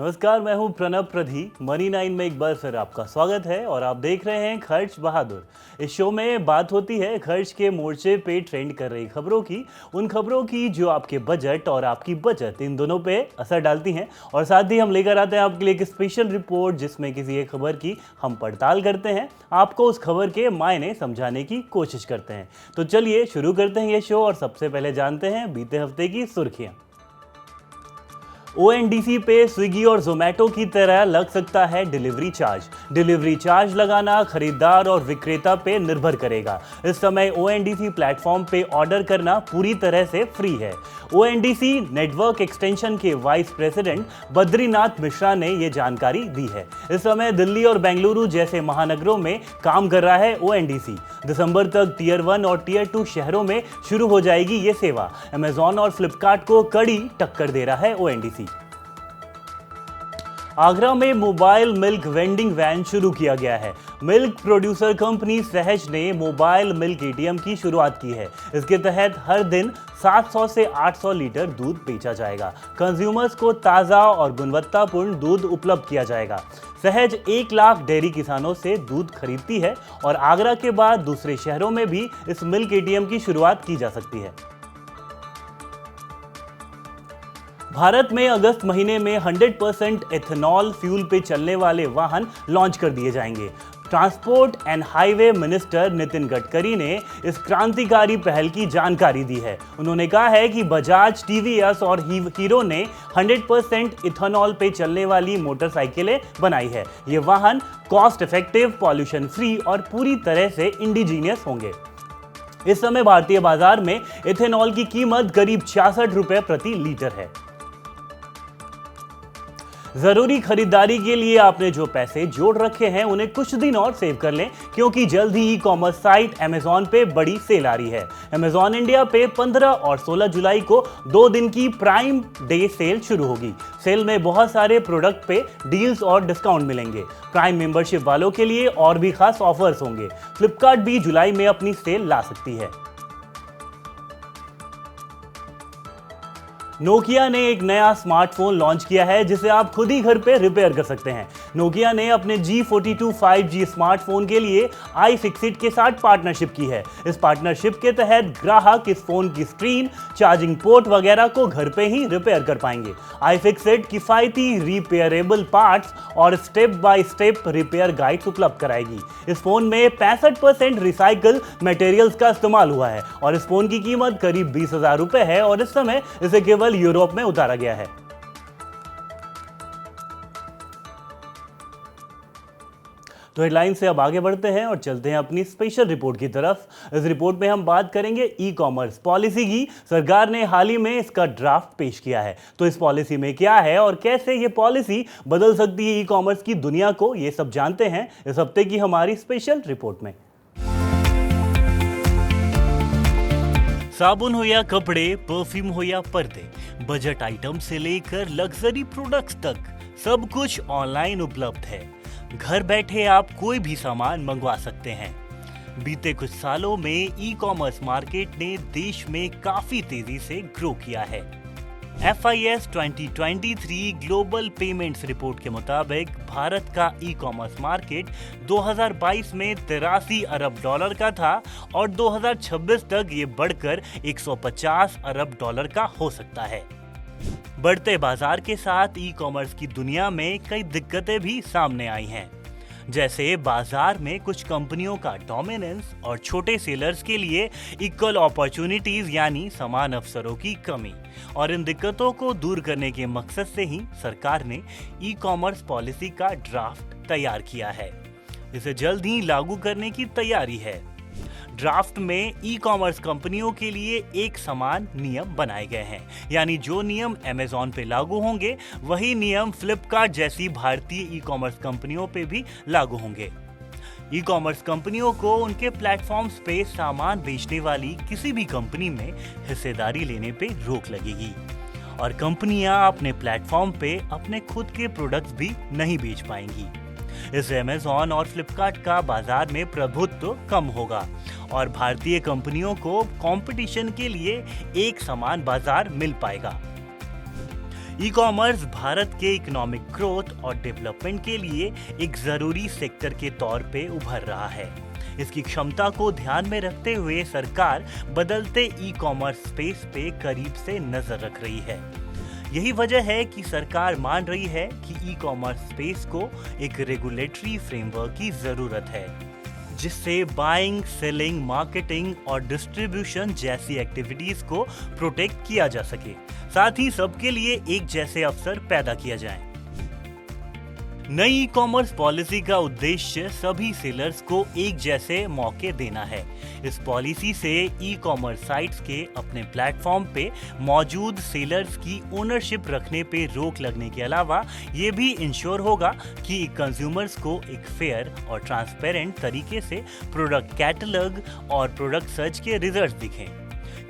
नमस्कार, मैं हूं प्रणब प्रधी। मनी 9 में एक बार फिर आपका स्वागत है और आप देख रहे हैं खर्च बहादुर। इस शो में बात होती है खर्च के मोर्चे पे ट्रेंड कर रही खबरों की, उन खबरों की जो आपके बजट और आपकी बचत इन दोनों पे असर डालती हैं। और साथ ही हम लेकर आते हैं आपके लिए एक स्पेशल रिपोर्ट जिसमें किसी एक खबर की हम पड़ताल करते हैं, आपको उस खबर के मायने समझाने की कोशिश करते हैं। तो चलिए शुरू करते हैं ये शो और सबसे पहले जानते हैं बीते हफ्ते की सुर्खियां। ओएनडीसी पे स्विगी और जोमेटो की तरह लग सकता है डिलीवरी चार्ज। डिलीवरी चार्ज लगाना खरीदार और विक्रेता पे निर्भर करेगा। इस समय ओएनडीसी प्लेटफॉर्म पे ऑर्डर करना पूरी तरह से फ्री है। ओएनडीसी नेटवर्क एक्सटेंशन के वाइस प्रेसिडेंट बद्रीनाथ मिश्रा ने ये जानकारी दी है। इस समय दिल्ली और बेंगलुरु जैसे महानगरों में काम कर रहा है ओएनडीसी। दिसंबर तक टियर 1 और टियर 2 शहरों में शुरू हो जाएगी ये सेवा। अमेजॉन और फ्लिपकार्ट को कड़ी टक्कर दे रहा है ओएनडीसी। आगरा में मोबाइल मिल्क वेंडिंग वैन शुरू किया गया है। मिल्क प्रोड्यूसर कंपनी सहज ने मोबाइल मिल्क एटीएम की शुरुआत की है। इसके तहत हर दिन 700 से 800 लीटर दूध बेचा जाएगा। कंज्यूमर्स को ताज़ा और गुणवत्तापूर्ण दूध उपलब्ध किया जाएगा। सहज 1 लाख डेयरी किसानों से दूध खरीदती है और आगरा के बाद दूसरे शहरों में भी इस मिल्क एटीएम की शुरुआत की जा सकती है। भारत में अगस्त महीने में 100% एथेनॉल फ्यूल पे चलने वाले वाहन लॉन्च कर दिए जाएंगे। Transport and highway minister Nitin Gadkari ने इस क्रांतिकारी पहल की जानकारी दी है। उन्होंने कहा है कि बजाज, टीवीएस और हीरो ने 100% इथेनॉल पे चलने वाली मोटरसाइकिलें बनाई है। ये वाहन कॉस्ट इफेक्टिव, पॉल्यूशन फ्री और पूरी तरह से इंडिजीनियस होंगे। इस समय भारतीय बाजार में इथेनॉल की कीमत करीब 66 रुपए प्रति लीटर है। जरूरी खरीदारी के लिए आपने जो पैसे जोड़ रखे हैं उन्हें कुछ दिन और सेव कर लें, क्योंकि जल्द ही ई कॉमर्स साइट अमेजॉन पे बड़ी सेल आ रही है। अमेजॉन इंडिया पे 15 और 16 जुलाई को 2 दिन की प्राइम डे सेल शुरू होगी। सेल में बहुत सारे प्रोडक्ट पे डील्स और डिस्काउंट मिलेंगे। प्राइम मेंबरशिप वालों के लिए और भी खास ऑफर्स होंगे। फ्लिपकार्ट भी जुलाई में अपनी सेल ला सकती है। नोकिया ने एक नया स्मार्टफोन लॉन्च किया है जिसे आप खुद ही घर पे रिपेयर कर सकते हैं। नोकिया ने अपने G42 5G स्मार्टफोन के लिए iFixit के साथ पार्टनरशिप की है। इस पार्टनरशिप के तहत ग्राहक इस फोन की स्क्रीन, चार्जिंग पोर्ट वगैरह को घर पे ही रिपेयर कर पाएंगे। iFixit किफायती रिपेयरेबल पार्ट्स और step by step repair guides उपलब्ध कराएगी। इस फोन में 65% रिसाइकल मटेरियल्स का इस्तेमाल हुआ है और इस फोन की कीमत करीब 20,000 रुपए है और इस समय इसे केवल यूरोप में उतारा गया है। तो हेडलाइन से अब आगे बढ़ते हैं और चलते हैं अपनी स्पेशल रिपोर्ट की तरफ। इस रिपोर्ट में हम बात करेंगे ई कॉमर्स पॉलिसी की। सरकार ने हाल ही में इसका ड्राफ्ट पेश किया है। तो इस पॉलिसी में क्या है और कैसे ये पॉलिसी बदल सकती है ई कॉमर्स की दुनिया को, ये सब जानते हैं इस हफ्ते की हमारी स्पेशल रिपोर्ट में। साबुन हो या कपड़े, परफ्यूम हो या पर्दे, बजट आइटम से लेकर लग्जरी प्रोडक्ट्स तक सब कुछ ऑनलाइन उपलब्ध है। घर बैठे आप कोई भी सामान मंगवा सकते हैं। बीते कुछ सालों में ई कॉमर्स मार्केट ने देश में काफी तेजी से ग्रो किया है। FIS 2023 ग्लोबल पेमेंट्स रिपोर्ट के मुताबिक भारत का ई कॉमर्स मार्केट 2022 में $83 अरब का था और 2026 तक ये बढ़कर $150 अरब का हो सकता है। बढ़ते बाजार के साथ ई कॉमर्स की दुनिया में कई दिक्कतें भी सामने आई हैं, जैसे बाजार में कुछ कंपनियों का डोमिनेंस और छोटे सेलर्स के लिए इक्वल अपॉर्चुनिटीज यानी समान अवसरों की कमी। और इन दिक्कतों को दूर करने के मकसद से ही सरकार ने ई कॉमर्स पॉलिसी का ड्राफ्ट तैयार किया है। इसे जल्द ही लागू करने की तैयारी है। ड्राफ्ट में ई कॉमर्स कंपनियों के लिए एक समान नियम बनाए गए हैं, यानी जो नियम अमेजॉन पे लागू होंगे वही नियम फ्लिपकार्ट जैसी भारतीय ई कॉमर्स कंपनियों पे भी लागू होंगे। ई कॉमर्स कंपनियों को उनके प्लेटफॉर्म्स पे सामान बेचने वाली किसी भी कंपनी में हिस्सेदारी लेने पे रोक लगेगी और कंपनियां अपने प्लेटफॉर्म पे अपने खुद के प्रोडक्ट्स भी नहीं बेच पाएंगी। इससे अमेजॉन और फ्लिपकार्ट का बाजार में प्रभुत्व कम होगा और भारतीय कंपनियों को कंपटीशन के लिए एक समान बाजार मिल पाएगा। ई कॉमर्स भारत के इकोनॉमिक ग्रोथ और डेवलपमेंट के लिए एक जरूरी सेक्टर के तौर पे उभर रहा है। इसकी क्षमता को ध्यान में रखते हुए सरकार बदलते ई कॉमर्स स्पेस पे करीब से नजर रख रही है। यही वजह है कि सरकार मान रही है कि ई कॉमर्स स्पेस को एक रेगुलेटरी फ्रेमवर्क की जरूरत है, जिससे बाइंग, सेलिंग, मार्केटिंग और डिस्ट्रीब्यूशन जैसी एक्टिविटीज को प्रोटेक्ट किया जा सके, साथ ही सबके लिए एक जैसे अवसर पैदा किया जाए। नई ई कॉमर्स पॉलिसी का उद्देश्य सभी सेलर्स को एक जैसे मौके देना है। इस पॉलिसी से ई कॉमर्स साइट्स के अपने प्लेटफॉर्म पे मौजूद सेलर्स की ओनरशिप रखने पे रोक लगने के अलावा ये भी इंश्योर होगा कि कंज्यूमर्स को एक फेयर और ट्रांसपेरेंट तरीके से प्रोडक्ट कैटलॉग और प्रोडक्ट सर्च के रिजल्ट्स दिखें,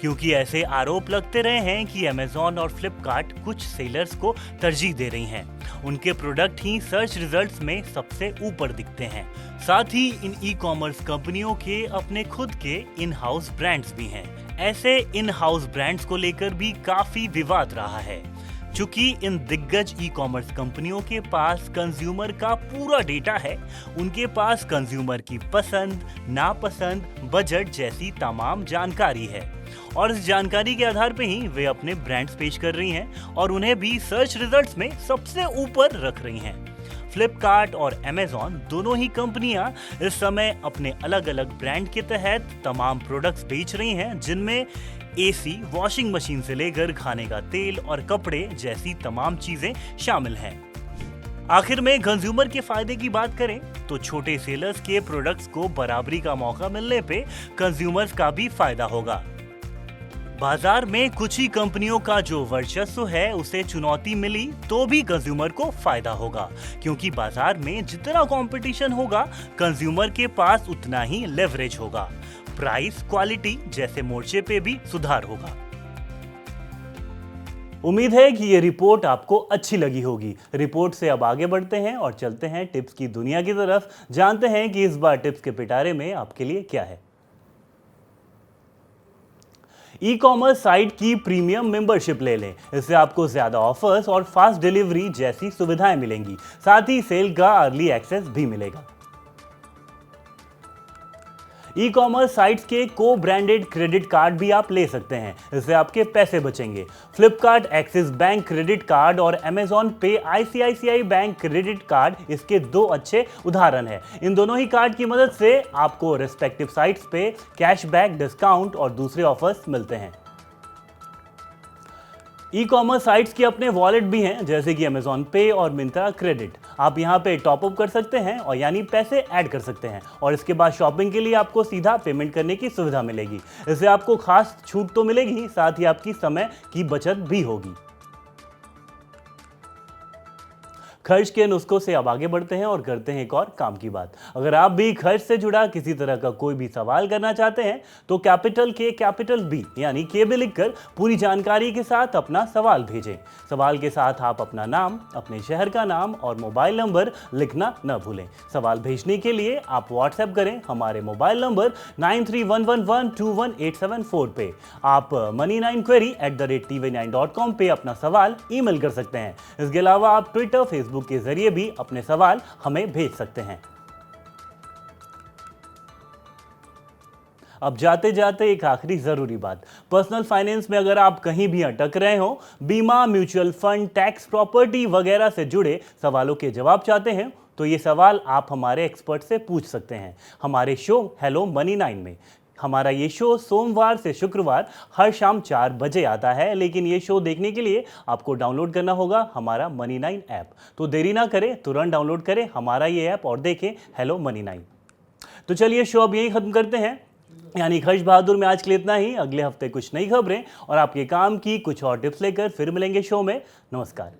क्योंकि ऐसे आरोप लगते रहे हैं कि अमेज़न और फ्लिपकार्ट कुछ सेलर्स को तरजीह दे रही हैं। उनके प्रोडक्ट ही सर्च रिजल्ट्स में सबसे ऊपर दिखते हैं। साथ ही इन ई कॉमर्स कंपनियों के अपने खुद के इन हाउस ब्रांड्स भी हैं। ऐसे इन हाउस ब्रांड्स को लेकर भी काफी विवाद रहा है, चूंकि इन दिग्गज ई कॉमर्स कंपनियों के पास कंज्यूमर का पूरा डेटा है। उनके पास कंज्यूमर की पसंद, नापसंद, बजट जैसी तमाम जानकारी है और इस जानकारी के आधार पे ही वे अपने ब्रांड्स पेश कर रही हैं और उन्हें भी सर्च रिजल्ट्स में सबसे ऊपर रख रही हैं। फ्लिपकार्ट और अमेज़न दोनों ही कंपनियां इस समय अपने अलग अलग ब्रांड के तहत तमाम प्रोडक्ट्स बेच रही हैं, जिनमें एसी, वॉशिंग मशीन से लेकर खाने का तेल और कपड़े जैसी तमाम चीजें शामिल हैं। आखिर में कंज्यूमर के फायदे की बात करें तो छोटे सेलर्स के प्रोडक्ट्स को बराबरी का मौका मिलने पे कंज्यूमर्स का भी फायदा होगा। बाजार में कुछ ही कंपनियों का जो वर्चस्व है उसे चुनौती मिली तो भी कंज्यूमर को फायदा होगा, क्योंकि बाजार में जितना कंपटीशन होगा कंज्यूमर के पास उतना ही लेवरेज होगा। प्राइस, क्वालिटी जैसे मोर्चे पे भी सुधार होगा। उम्मीद है कि ये रिपोर्ट आपको अच्छी लगी होगी। रिपोर्ट से अब आगे बढ़ते हैं और चलते हैं टिप्स की दुनिया की तरफ। जानते हैं कि इस बार टिप्स के पिटारे में आपके लिए क्या है। ई कॉमर्स साइट की प्रीमियम मेंबरशिप ले लें। इससे आपको ज्यादा ऑफर्स और फास्ट डिलीवरी जैसी सुविधाएं मिलेंगी। साथ ही सेल का अर्ली एक्सेस भी मिलेगा। ई कॉमर्स साइट्स के को ब्रांडेड क्रेडिट कार्ड भी आप ले सकते हैं। इससे आपके पैसे बचेंगे। Flipkart axis bank credit card और अमेज़न पे आईसीआईसीआई बैंक क्रेडिट कार्ड इसके दो अच्छे उदाहरण हैं। इन दोनों ही कार्ड की मदद से आपको रेस्पेक्टिव साइट्स पे कैशबैक, डिस्काउंट और दूसरे ऑफर्स मिलते हैं। ई कॉमर्स साइट्स के अपने वॉलेट भी हैं, जैसे कि अमेज़न पे और मिंत्रा क्रेडिट। आप यहां पे टॉप अप कर सकते हैं और यानी पैसे ऐड कर सकते हैं और इसके बाद शॉपिंग के लिए आपको सीधा पेमेंट करने की सुविधा मिलेगी। इससे आपको खास छूट तो मिलेगी, साथ ही आपकी समय की बचत भी होगी। खर्च के नुस्खों से अब आगे बढ़ते हैं और करते हैं एक और काम की बात। अगर आप भी खर्च से जुड़ा किसी तरह का कोई भी सवाल करना चाहते हैं तो कैपिटल के कैपिटल बी यानी के भी लिखकर पूरी जानकारी के साथ अपना सवाल भेजें। सवाल के साथ आप अपना नाम, अपने शहर का नाम और मोबाइल नंबर लिखना न भूलें। सवाल भेजने के लिए आप व्हाट्सएप करें हमारे मोबाइल नंबर 9311121874 पे। आप money9query@tv9.com पे अपना सवाल ईमेल कर सकते हैं। इसके अलावा आप ट्विटर, फेसबुक के जरिए भी अपने सवाल हमें भेज सकते हैं। अब जाते जाते एक आखिरी जरूरी बात। पर्सनल फाइनेंस में अगर आप कहीं भी अटक रहे हो, बीमा, म्यूचुअल फंड, टैक्स, प्रॉपर्टी वगैरह से जुड़े सवालों के जवाब चाहते हैं तो ये सवाल आप हमारे एक्सपर्ट से पूछ सकते हैं हमारे शो हेलो मनी 9 में। हमारा ये शो सोमवार से शुक्रवार हर शाम 4 बजे आता है, लेकिन ये शो देखने के लिए आपको डाउनलोड करना होगा हमारा मनी 9 ऐप। तो देरी ना करें, तुरंत डाउनलोड करें हमारा ये ऐप और देखें हेलो मनी 9। तो चलिए शो अब यही खत्म करते हैं, यानी खर्च बहादुर में आज के लिए इतना ही। अगले हफ्ते कुछ नई खबरें और आपके काम की कुछ और टिप्स लेकर फिर मिलेंगे शो में। नमस्कार।